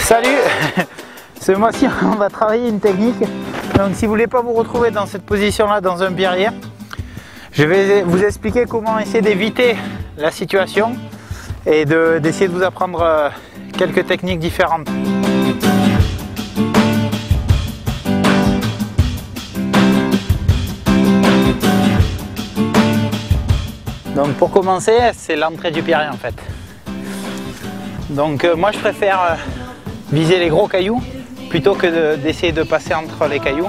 Salut. Ce mois-ci on va travailler une technique. Donc si vous voulez pas vous retrouver dans cette position là dans un pierrier, je vais vous expliquer comment essayer d'éviter la situation et d'essayer de vous apprendre quelques techniques différentes. Donc pour commencer, c'est l'entrée du pierrier en fait. Donc moi je préfère viser les gros cailloux plutôt que d'essayer de passer entre les cailloux.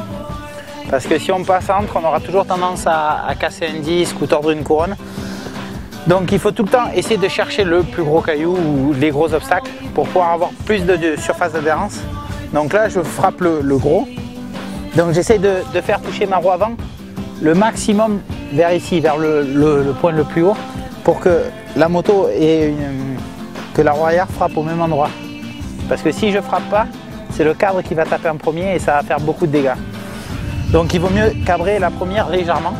Parce que si on passe entre, on aura toujours tendance à casser un disque ou tordre une couronne. Donc il faut tout le temps essayer de chercher le plus gros caillou ou les gros obstacles pour pouvoir avoir plus de surface d'adhérence. Donc là je frappe le gros. Donc j'essaie de faire toucher ma roue avant le maximum vers ici, vers le point le plus haut, pour que la moto ait que la roue arrière frappe au même endroit. Parce que si je frappe pas, c'est le cadre qui va taper en premier et ça va faire beaucoup de dégâts. Donc il vaut mieux cadrer la première légèrement.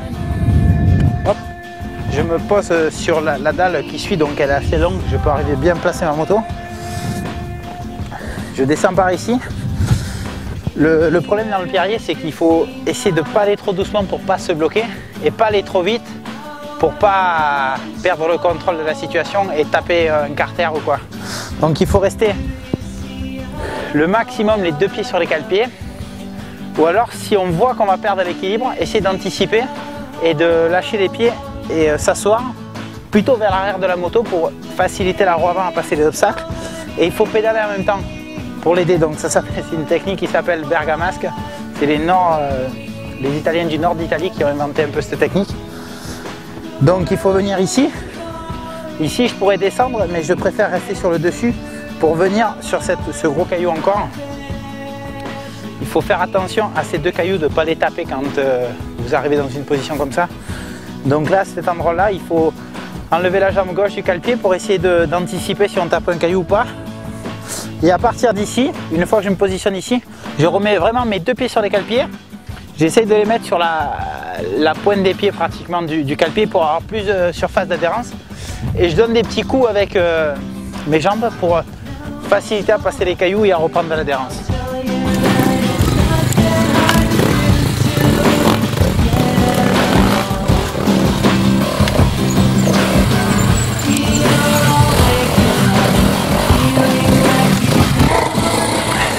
Hop. Je me pose sur la dalle qui suit, donc elle est assez longue, je peux arriver bien placer ma moto. Je descends par ici. Le problème dans le pierrier, c'est qu'il faut essayer de ne pas aller trop doucement pour ne pas se bloquer et pas aller trop vite pour ne pas perdre le contrôle de la situation et taper un carter ou quoi. Donc il faut rester le maximum les deux pieds sur les cale-pieds, ou alors si on voit qu'on va perdre l'équilibre, essayer d'anticiper et de lâcher les pieds et s'asseoir plutôt vers l'arrière de la moto pour faciliter la roue avant à passer les obstacles. Et il faut pédaler en même temps pour l'aider. Donc ça, c'est une technique qui s'appelle bergamasque. C'est les Italiens du nord d'Italie qui ont inventé un peu cette technique. Donc il faut venir ici. Ici je pourrais descendre, mais je préfère rester sur le dessus pour venir sur ce gros caillou encore. Il faut faire attention à ces deux cailloux, de ne pas les taper quand vous arrivez dans une position comme ça. Donc là, cet endroit-là, il faut enlever la jambe gauche du cale-pied pour essayer d'anticiper si on tape un caillou ou pas. Et à partir d'ici, une fois que je me positionne ici, je remets vraiment mes deux pieds sur les cale-pieds. J'essaye de les mettre sur la pointe des pieds pratiquement du cale-pied pour avoir plus de surface d'adhérence. Et je donne des petits coups avec mes jambes pour faciliter à passer les cailloux et à reprendre de l'adhérence.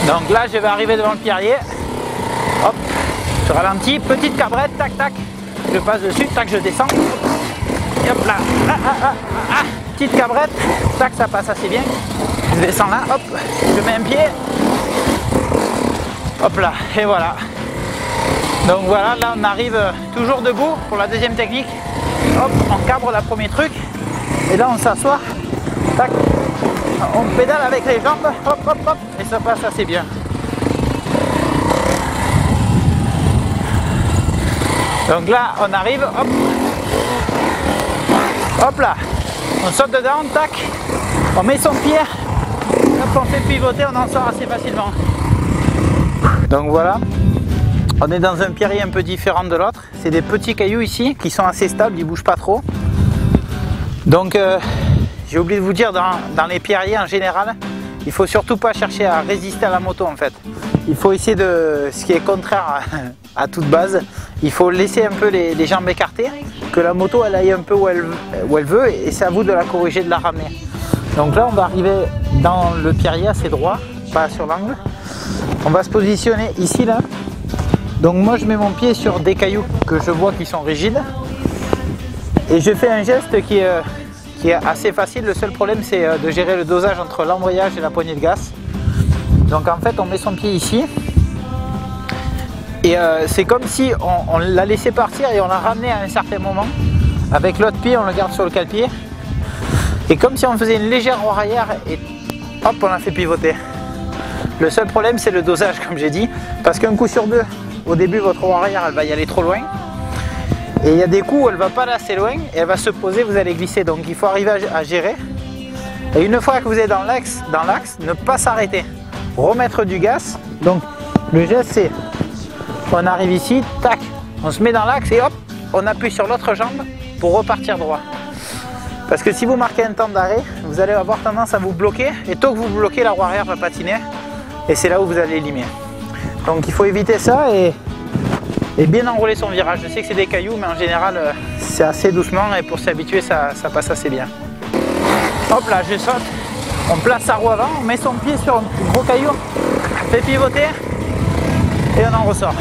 Donc là je vais arriver devant le pierrier. Hop, je ralentis, petite cabrette, tac tac, je passe dessus, tac, je descends. Et hop là, petite cabrette, tac, ça passe assez bien. Je descends là, hop, je mets un pied. Hop là, et voilà. Donc voilà, là on arrive toujours debout pour la deuxième technique. Hop, on cabre le premier truc. Et là on s'assoit, tac, on pédale avec les jambes, hop, hop, hop, et ça passe assez bien. Donc là, on arrive, hop, hop là, on saute dedans, tac, on met son pied, hop, on fait pivoter, on en sort assez facilement. Donc voilà, on est dans un pierrier un peu différent de l'autre. C'est des petits cailloux ici qui sont assez stables, ils ne bougent pas trop. Donc j'ai oublié de vous dire, dans les pierriers en général, il ne faut surtout pas chercher à résister à la moto en fait. Il faut essayer de, ce qui est contraire à toute base, il faut laisser un peu les jambes écartées, que la moto elle aille un peu où elle veut, et c'est à vous de la corriger, de la ramener. Donc là on va arriver dans le pierrier assez droit, pas sur l'angle. On va se positionner ici là. Donc moi je mets mon pied sur des cailloux que je vois qui sont rigides. Et je fais un geste qui est assez facile. Le seul problème c'est de gérer le dosage entre l'embrayage et la poignée de gas. Donc en fait on met son pied ici. Et c'est comme si on l'a laissé partir et on l'a ramené à un certain moment. Avec l'autre pied on le garde sur le cale-pied. Et comme si on faisait une légère roue arrière et hop on l'a fait pivoter. Le seul problème c'est le dosage comme j'ai dit. Parce qu'un coup sur deux, au début votre roue arrière elle va y aller trop loin. Et il y a des coups où elle ne va pas aller assez loin et elle va se poser, vous allez glisser. Donc il faut arriver à gérer. Et une fois que vous êtes dans l'axe, ne pas s'arrêter. Remettre du gaz. Donc le geste c'est, on arrive ici, tac, on se met dans l'axe et hop, on appuie sur l'autre jambe pour repartir droit. Parce que si vous marquez un temps d'arrêt, vous allez avoir tendance à vous bloquer et tôt que vous bloquez, la roue arrière va patiner. et c'est là où vous allez limer. Donc il faut éviter ça et bien enrouler son virage. Je sais que c'est des cailloux, mais en général c'est assez doucement et pour s'habituer ça passe assez bien. Hop là, je saute, on place sa roue avant, on met son pied sur un gros caillou, on fait pivoter et on en ressort.